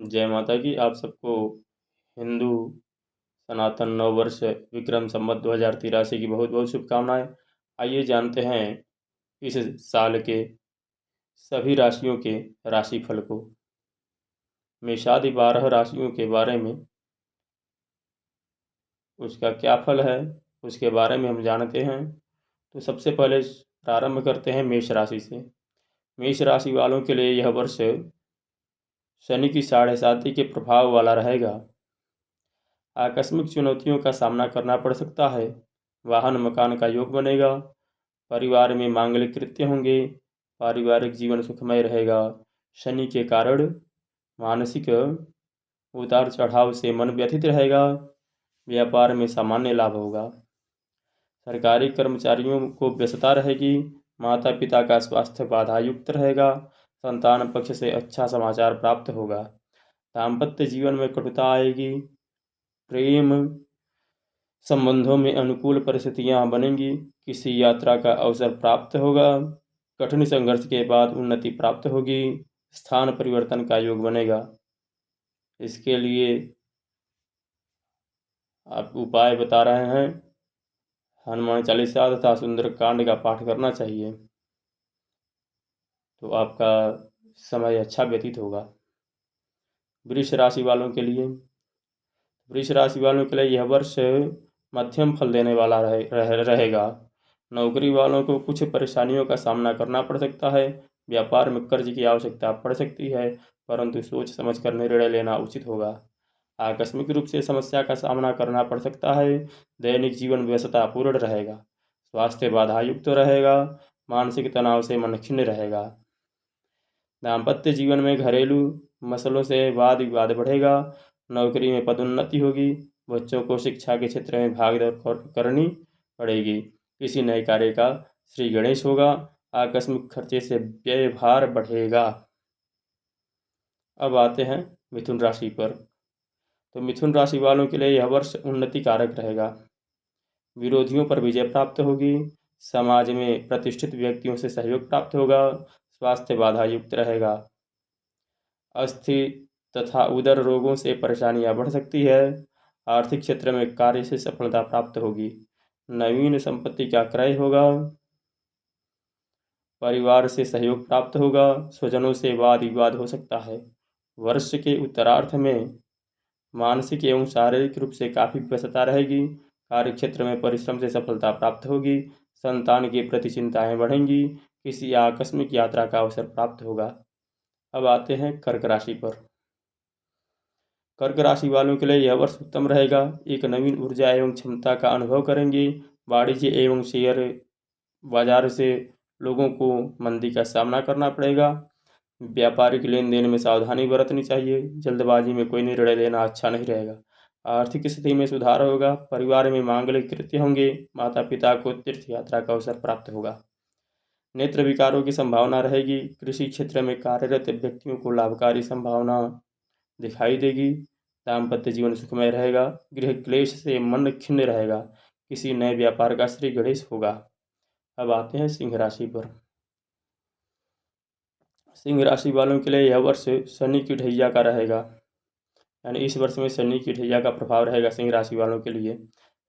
जय माता की। आप सबको हिंदू सनातन नव वर्ष विक्रम संवत 2083 की बहुत बहुत शुभकामनाएं। आइए जानते हैं इस साल के सभी राशियों के राशिफल को। मेषादि 12 राशियों के बारे में उसका क्या फल है उसके बारे में हम जानते हैं। तो सबसे पहले प्रारंभ करते हैं मेष राशि से। मेष राशि वालों के लिए यह वर्ष शनि की 7.5 के प्रभाव वाला रहेगा। आकस्मिक चुनौतियों का सामना करना पड़ सकता है। वाहन मकान का योग बनेगा। परिवार में मांगलिक कृत्य होंगे। पारिवारिक जीवन सुखमय रहेगा। शनि के कारण मानसिक उतार चढ़ाव से मन व्यथित रहेगा। व्यापार में सामान्य लाभ होगा। सरकारी कर्मचारियों को व्यस्तता रहेगी। माता पिता का स्वास्थ्य बाधा युक्त रहेगा। संतान पक्ष से अच्छा समाचार प्राप्त होगा। दाम्पत्य जीवन में कटुता आएगी। प्रेम संबंधों में अनुकूल परिस्थितियां बनेंगी। किसी यात्रा का अवसर प्राप्त होगा। कठिन संघर्ष के बाद उन्नति प्राप्त होगी। स्थान परिवर्तन का योग बनेगा। इसके लिए आप उपाय बता रहे हैं। हनुमान चालीसा तथा सुंदरकांड का पाठ करना चाहिए तो आपका समय अच्छा व्यतीत होगा। वृष राशि वालों के लिए यह वर्ष मध्यम फल देने वाला रहेगा। नौकरी वालों को कुछ परेशानियों का सामना करना पड़ सकता है। व्यापार में कर्ज की आवश्यकता पड़ सकती है, परंतु सोच समझकर निर्णय लेना उचित होगा। आकस्मिक रूप से समस्या का सामना करना पड़ सकता है। दैनिक जीवन व्यस्ततापूर्ण रहेगा। स्वास्थ्य बाधा युक्त रहेगा। मानसिक तनाव से मन खिन्न रहेगा। दाम्पत्य जीवन में घरेलू मसलों से वाद विवाद बढ़ेगा। नौकरी में पदोन्नति होगी। बच्चों को शिक्षा के क्षेत्र में भागदौड़ करनी पड़ेगी। किसी नए कार्य का श्री गणेश होगा। आकस्मिक खर्चे से व्यय भार बढ़ेगा। अब आते हैं मिथुन राशि पर। तो मिथुन राशि वालों के लिए यह वर्ष उन्नति कारक रहेगा। विरोधियों पर विजय प्राप्त होगी। समाज में प्रतिष्ठित व्यक्तियों से सहयोग प्राप्त होगा। स्वास्थ्य बाधा युक्त रहेगा। अस्थि तथा उदर रोगों से परेशानियां बढ़ सकती है। आर्थिक क्षेत्र में कार्य से सफलता प्राप्त होगी। नवीन संपत्ति का क्रय होगा। परिवार से सहयोग प्राप्त होगा। स्वजनों से वाद विवाद हो सकता है। वर्ष के उत्तरार्ध में मानसिक एवं शारीरिक रूप से काफी व्यस्तता रहेगी। कार्य क्षेत्र में परिश्रम से सफलता प्राप्त होगी। संतान के प्रति चिंताएं बढ़ेंगी। किसी आकस्मिक यात्रा का अवसर प्राप्त होगा। अब आते हैं कर्क राशि पर। कर्क राशि वालों के लिए यह वर्ष उत्तम रहेगा। एक नवीन ऊर्जा एवं क्षमता का अनुभव करेंगे। वाणिज्य एवं शेयर बाजार से लोगों को मंदी का सामना करना पड़ेगा। व्यापारिक लेन देन में सावधानी बरतनी चाहिए। जल्दबाजी में कोई निर्णय लेना अच्छा नहीं रहेगा। आर्थिक स्थिति में सुधार होगा। परिवार में मांगलिक कृत्य होंगे। माता पिता को तीर्थ यात्रा का अवसर प्राप्त होगा। नेत्र विकारों की संभावना रहेगी। कृषि क्षेत्र में कार्यरत व्यक्तियों को लाभकारी संभावना दिखाई देगी। दाम्पत्य जीवन सुखमय रहेगा। गृह क्लेश से मन खिन्न रहेगा। किसी नए व्यापार का श्री गणेश होगा। अब आते हैं सिंह राशि पर। सिंह राशि वालों के लिए यह वर्ष शनि की ढैया का रहेगा। यानी इस वर्ष में शनि की ढैया का प्रभाव रहेगा सिंह राशि वालों के लिए।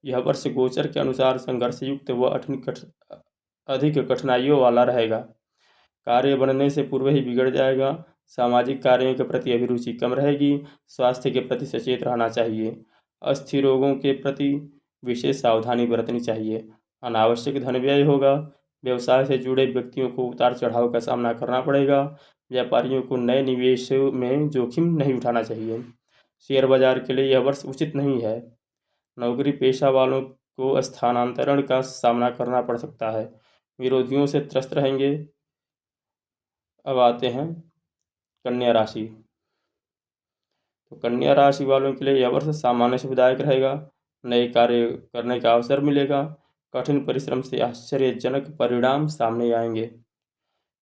यह वर्ष गोचर के अनुसार संघर्ष युक्त व अधिक कठिनाइयों वाला रहेगा। कार्य बनने से पूर्व ही बिगड़ जाएगा। सामाजिक कार्यों के प्रति अभिरुचि कम रहेगी। स्वास्थ्य के प्रति सचेत रहना चाहिए। अस्थिर रोगों के प्रति विशेष सावधानी बरतनी चाहिए। अनावश्यक धन व्यय होगा। व्यवसाय से जुड़े व्यक्तियों को उतार चढ़ाव का सामना करना पड़ेगा। व्यापारियों को नए निवेश में जोखिम नहीं उठाना चाहिए। शेयर बाजार के लिए यह वर्ष उचित नहीं है। नौकरी पेशा वालों को स्थानांतरण का सामना करना पड़ सकता है। विरोधियों से त्रस्त रहेंगे। अब आते हैं कन्या राशि। तो कन्या राशि वालों के लिए यह वर्ष सामान्य सुखदायक रहेगा। नए कार्य करने का अवसर मिलेगा। कठिन परिश्रम से आश्चर्यजनक परिणाम सामने आएंगे।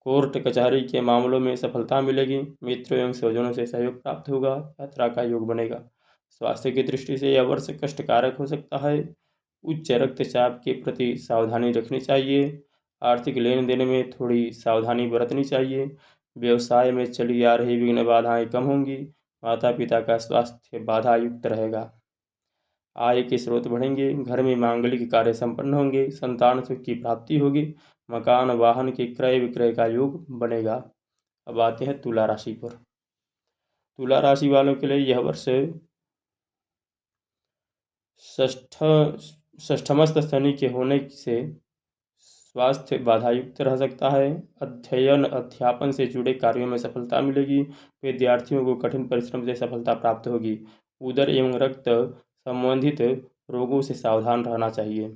कोर्ट कचहरी के मामलों में सफलता मिलेगी। मित्रों एवं स्वजनों से सहयोग प्राप्त होगा। यात्रा का योग बनेगा। स्वास्थ्य की दृष्टि से यह वर्ष कष्टकारक हो सकता है। उच्च रक्तचाप के प्रति सावधानी रखनी चाहिए। आर्थिक लेन देन में थोड़ी सावधानी बरतनी चाहिए। व्यवसाय में चली आ रही विघ्न बाधाएं कम होंगी। माता पिता का स्वास्थ्य बाधा युक्त रहेगा। आय के स्रोत बढ़ेंगे, घर में मांगलिक कार्य संपन्न होंगे, संतान सुख की प्राप्ति होगी, मकान वाहन के क्रय विक्रय का योग बनेगा। अब आते हैं तुला राशि पर। तुला राशि वालों के लिए यह वर्ष षष्ठमस्त शनि के होने से स्वास्थ्य बाधायुक्त रह सकता है। अध्ययन अध्यापन से जुड़े कार्यों में सफलता मिलेगी। विद्यार्थियों को कठिन परिश्रम से सफलता प्राप्त होगी। उदर एवं रक्त संबंधित रोगों से सावधान रहना चाहिए।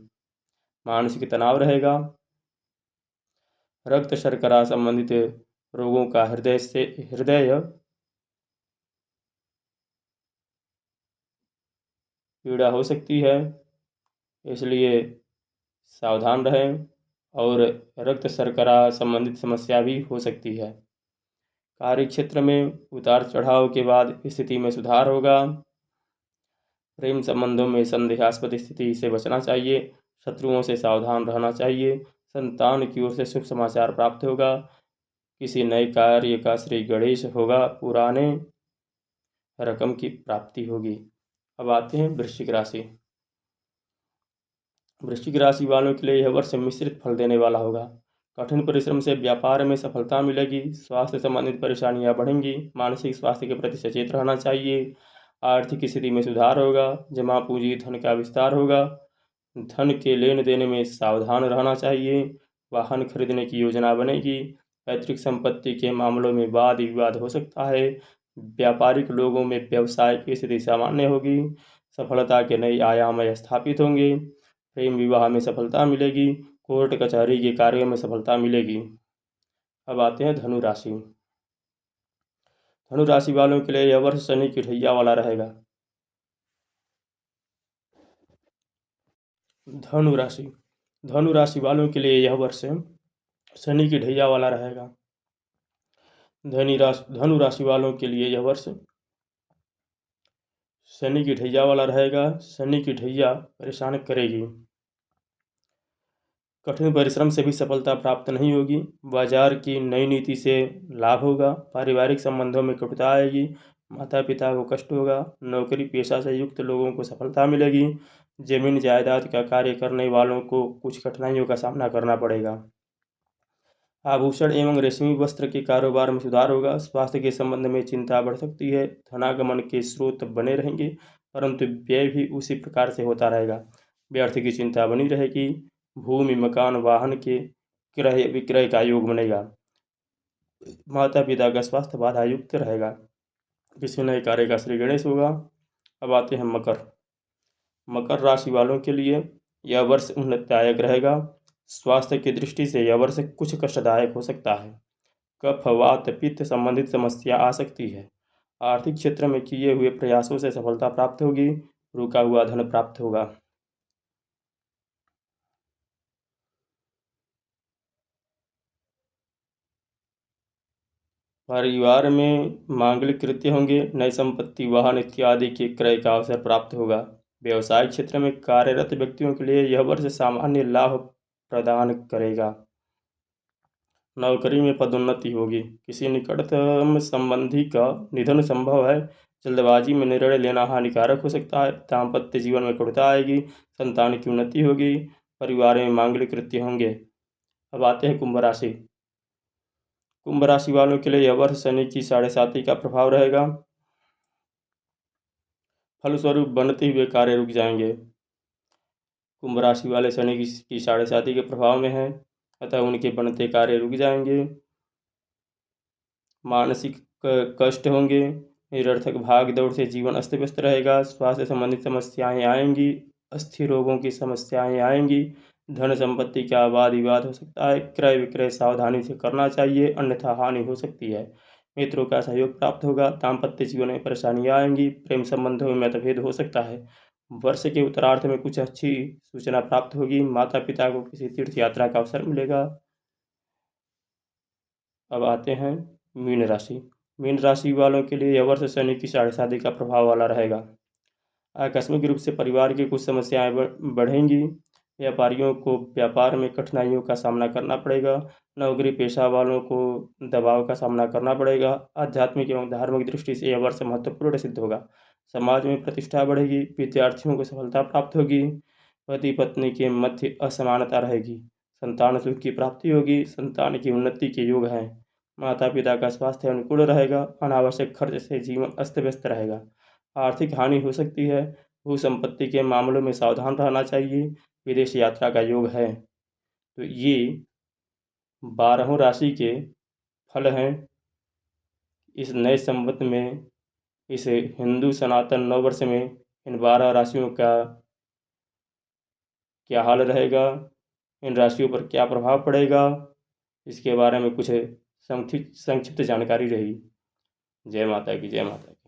मानसिक तनाव रहेगा। रक्त शर्करा संबंधित रोगों का हृदय पीड़ा हो सकती है, इसलिए सावधान रहें। और रक्त शर्करा संबंधित समस्या भी हो सकती है। कार्य क्षेत्र में उतार चढ़ाव के बाद स्थिति में सुधार होगा। प्रेम संबंधों में संदेहास्पद स्थिति से बचना चाहिए। शत्रुओं से सावधान रहना चाहिए। संतान की ओर से शुभ समाचार प्राप्त होगा। किसी नए कार्य का श्री गणेश होगा। पुराने रकम की प्राप्ति होगी। अब आते हैं वृश्चिक राशि। वृश्चिक राशि वालों के लिए यह वर्ष मिश्रित फल देने वाला होगा। कठिन परिश्रम से व्यापार में सफलता मिलेगी। स्वास्थ्य संबंधित परेशानियां बढ़ेंगी। मानसिक स्वास्थ्य के प्रति सचेत रहना चाहिए। आर्थिक स्थिति में सुधार होगा। जमा पूंजी धन का विस्तार होगा। धन के लेन देन में सावधान रहना चाहिए। वाहन खरीदने की योजना बनेगी। पैतृक संपत्ति के मामलों में वाद विवाद हो सकता है। व्यापारिक लोगों में व्यवसाय की स्थिति सामान्य होगी। सफलता के नए आयाम स्थापित होंगे। प्रेम विवाह में सफलता मिलेगी। कोर्ट कचहरी के कार्यों में सफलता मिलेगी। अब आते हैं धनु राशि। धनु राशि वालों के लिए यह वर्ष शनि की ढैया वाला रहेगा। धनु राशि वालों के लिए यह वर्ष शनि की ढैया वाला रहेगा। धनु राशि वालों के लिए यह वर्ष शनि की ढैया वाला रहेगा। शनि की ढैया परेशान करेगी। कठिन परिश्रम से भी सफलता प्राप्त नहीं होगी। बाजार की नई नीति से लाभ होगा। पारिवारिक संबंधों में कटुता आएगी। माता पिता को कष्ट होगा। नौकरी पेशा से युक्त लोगों को सफलता मिलेगी। जमीन जायदाद का कार्य करने वालों को कुछ कठिनाइयों का सामना करना पड़ेगा। आभूषण एवं रेशमी वस्त्र के कारोबार में सुधार होगा। स्वास्थ्य के संबंध में चिंता बढ़ सकती है। धनागमन के स्रोत बने रहेंगे, परंतु व्यय भी उसी प्रकार से होता रहेगा। व्यर्थ की चिंता बनी रहेगी। भूमि मकान वाहन के क्रय विक्रय का योग बनेगा। माता पिता का स्वास्थ्य बाधा युक्त रहेगा। किसी नए कार्य का श्री गणेश होगा। अब आते हैं मकर राशि वालों के लिए यह वर्ष उन्नतदायक रहेगा। स्वास्थ्य की दृष्टि से यह वर्ष कुछ कष्टदायक हो सकता है। कफ वात पित्त संबंधित समस्या आ सकती है। आर्थिक क्षेत्र में किए हुए प्रयासों से सफलता प्राप्त होगी। रुका हुआ धन प्राप्त होगा। परिवार में मांगलिक कृत्य होंगे। नई संपत्ति वाहन इत्यादि के क्रय का अवसर प्राप्त होगा। व्यवसाय क्षेत्र में कार्यरत व्यक्तियों के लिए यह वर्ष सामान्य लाभ प्रदान करेगा। नौकरी में पदोन्नति होगी। किसी निकटतम संबंधी का निधन संभव है। जल्दबाजी में निर्णय लेना हानिकारक हो सकता है। दाम्पत्य जीवन में कटुता आएगी। संतान की उन्नति होगी। परिवार में मांगलिक कृत्य होंगे। अब आते हैं कुंभ राशि। कुंभ राशि वालों के लिए यह वर्ष शनि की 7.5 का प्रभाव रहेगा। फलस्वरूप बनते हुए कार्य रुक जाएंगे। कुंभ राशि वाले शनि की 7.5 के प्रभाव में हैं, अतः उनके बनते कार्य रुक जाएंगे। मानसिक कष्ट होंगे। निरर्थक भाग दौड़ से जीवन अस्त व्यस्त रहेगा। स्वास्थ्य संबंधित समस्याएं आएंगी। अस्थिर रोगों की समस्याएं आएंगी। धन संपत्ति का वाद विवाद हो सकता है। क्रय विक्रय सावधानी से करना चाहिए, अन्यथा हानि हो सकती है। मित्रों का सहयोग प्राप्त होगा। दाम्पत्य जीवन में परेशानियां आएंगी। प्रेम संबंधों में मतभेद हो सकता है। वर्ष के उत्तरार्ध में कुछ अच्छी सूचना प्राप्त होगी। माता पिता को किसी तीर्थ यात्रा का अवसर मिलेगा। अब आते हैं मीन राशि। मीन राशि वालों के लिए यह वर्ष शनि की 7.5 का प्रभाव वाला रहेगा। आकस्मिक रूप से परिवार की कुछ समस्याएं बढ़ेंगी। व्यापारियों को व्यापार में कठिनाइयों का सामना करना पड़ेगा। नौकरी पेशा वालों को दबाव का सामना करना पड़ेगा। आध्यात्मिक एवं धार्मिक दृष्टि से यह वर्ष महत्वपूर्ण सिद्ध होगा। समाज में प्रतिष्ठा बढ़ेगी। विद्यार्थियों को सफलता प्राप्त होगी। पति पत्नी के मध्य असमानता रहेगी। संतान सुख की प्राप्ति होगी। संतान की उन्नति के योग हैं। माता पिता का स्वास्थ्य अनुकूल रहेगा। अनावश्यक खर्च से जीवन अस्त व्यस्त रहेगा। आर्थिक हानि हो सकती है। भू संपत्ति के मामलों में सावधान रहना चाहिए। विदेश यात्रा का योग है। तो ये 12 राशि के फल हैं इस नए संवत में। इस हिंदू सनातन नववर्ष में इन 12 राशियों का क्या हाल रहेगा, इन राशियों पर क्या प्रभाव पड़ेगा, इसके बारे में कुछ संक्षिप्त जानकारी रही। जय माता की, जय माता की।